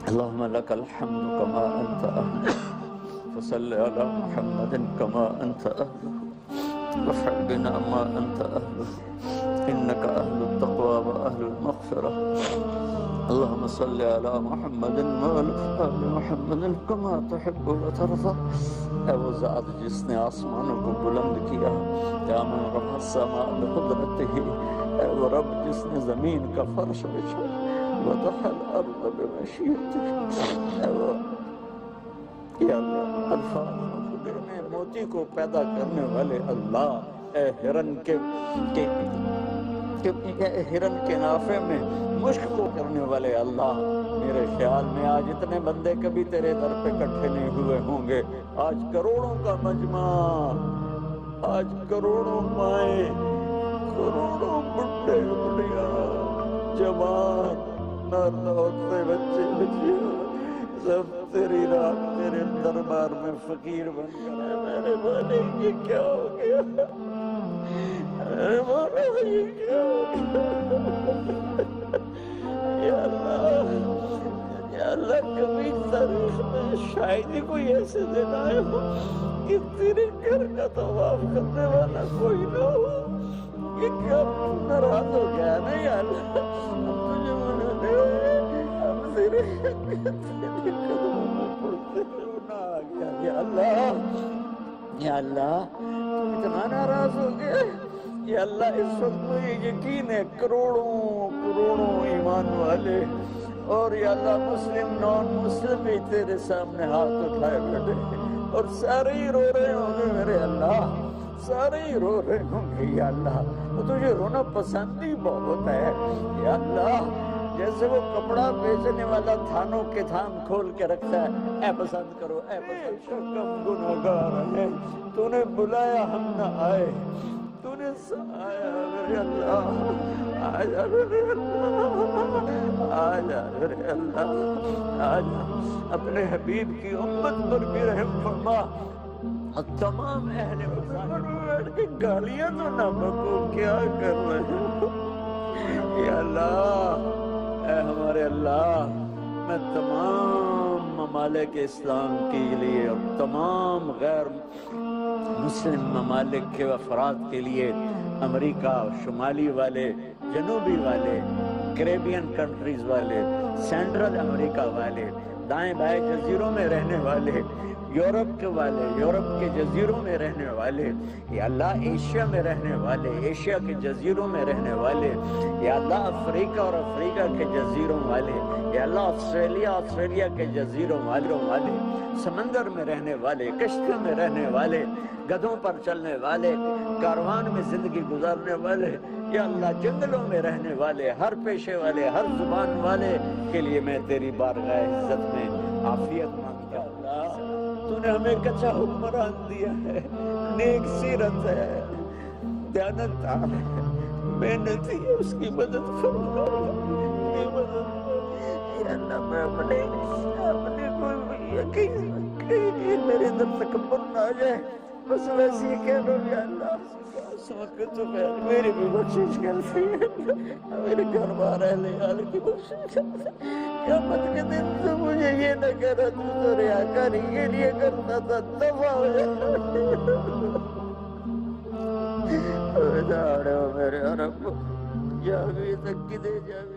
اللهم لك الحمد كما أنت أهل، فصل على محمد كما أنت أهل، وافعل بنا ما أنت أهله، إنك أهل التقوى وأهل المغفرة. اللهم صل على محمد وعلى آل محمد كما تحب وترضى. اے وہ ذات جس نے آسمانوں کو بلند کیا، یا من رفع السماء بقدرتہ، اے وہ رب جس نے زمین کا فرش بچھا، وضح الارض بمشیئتہ، اے وہ یا اللہ الفاظ میں موتی کو پیدا کرنے والے اللہ، اے ہرن کے نافے میں مشک کو کرنے والے اللہ، میرے خیال میں آج اتنے بندے کبھی تیرے در پہ اکٹھے نہیں ہوئے ہوں گے. آج کروڑوں کا مجمع، آج کروڑوں مائیں، کروڑوں بڈھے بڑھیا، جوان، مرد عورتیں، بچے بچیاں، سب تیری رات تیرے دربار میں فقیر بن کر آئے. میرے بھائی یہ کیا ہو گیا؟ میرے بھائی یہ کیا ہو گیا؟ یا اللہ کبھی تاریخ میں شاید ہی کوئی ایسے دن آئے ہو کہ تیرے گھر کا طواف کرنے والا کوئی نہ ہو. یہ کیا ناراض ہو گیا نا یا اللہ؟ تجھے منانے ہم تیرے قدموں میں پڑتے ہونا آ گیا. یا اللہ تو اتنا ناراض ہو گیا. یا اللہ اس وقت مجھے یقین ہے کروڑوں ایمان والے اور یا اللہ مسلم نان مسلم بھی تیرے سامنے ہاتھ اٹھائے بیٹھے اور سارے ہی رو رہے ہوں گے. میرے اللہ سارے ہی رو رہے ہوں گے. یا اللہ وہ تجھے رونا پسند ہی بہت ہے. یا اللہ جیسے وہ کپڑا بیچنے والا تھانوں کے تھان کھول کے رکھتا ہے، اے پسند کرو اے پسند کرو. ہم گناہگار ہیں، تو نے بلایا ہم نہ آئے، تو نے آیا میرے اللہ، آجا میرے اللہ، آجا میرے اللہ، آجا اپنے حبیب کی امت پر بھی رحم فرما. اور تمام اہل مساجد بیٹھ کے گالیاں تو نہ بکو، کیا کر رہے ہو؟ یا اللہ اے ہمارے اللہ، میں تمام ممالک اسلام کے لیے اور تمام غیر مسلم ممالک کے افراد کے لیے، امریکہ شمالی والے، جنوبی والے، کریبین کنٹریز والے، سینٹرل امریکہ والے، دائیں بائیں جزیروں میں رہنے والے، یورپ کے والے، یورپ کے جزیروں میں رہنے والے، یا اللہ ایشیا میں رہنے والے، ایشیا کے جزیروں میں رہنے والے، یا اللہ افریقہ اور افریقہ کے جزیروں والے، یا اللہ آسٹریلیا کے جزیروں والے، سمندر میں رہنے والے، کشتیوں میں رہنے والے، گدھوں پر چلنے والے، کاروان میں زندگی گزارنے والے، یا اللہ جنگلوں میں رہنے والے، ہر پیشے والے، ہر زبان والے کے لیے میں تیری بارگاہ عزت میں عافیت مانگتا ہوں. اللہ تو نے ہمیں کچا حکمران دیا ہے، نیک سیرت ہے، دیانتدار ہے، محنتی ہے، اس کی مدد فرما. یا اللہ میں اپنے کوئی یقین میرے اندر تکبر نہ آ جائے، بس ویسے ہی کہہ لو. یا اللہ اس وقت تو میری بھی بخشش کرتی ہے، میرے گھر بار اہل عیال کی بخشش کرتی ہے. قیامت کے دن سے مجھے یہ نہ کہنا تو ریاکاری کے لیے کرتا تھا، دفع ہو جائے. میرے رب جاوی تک دے جاوی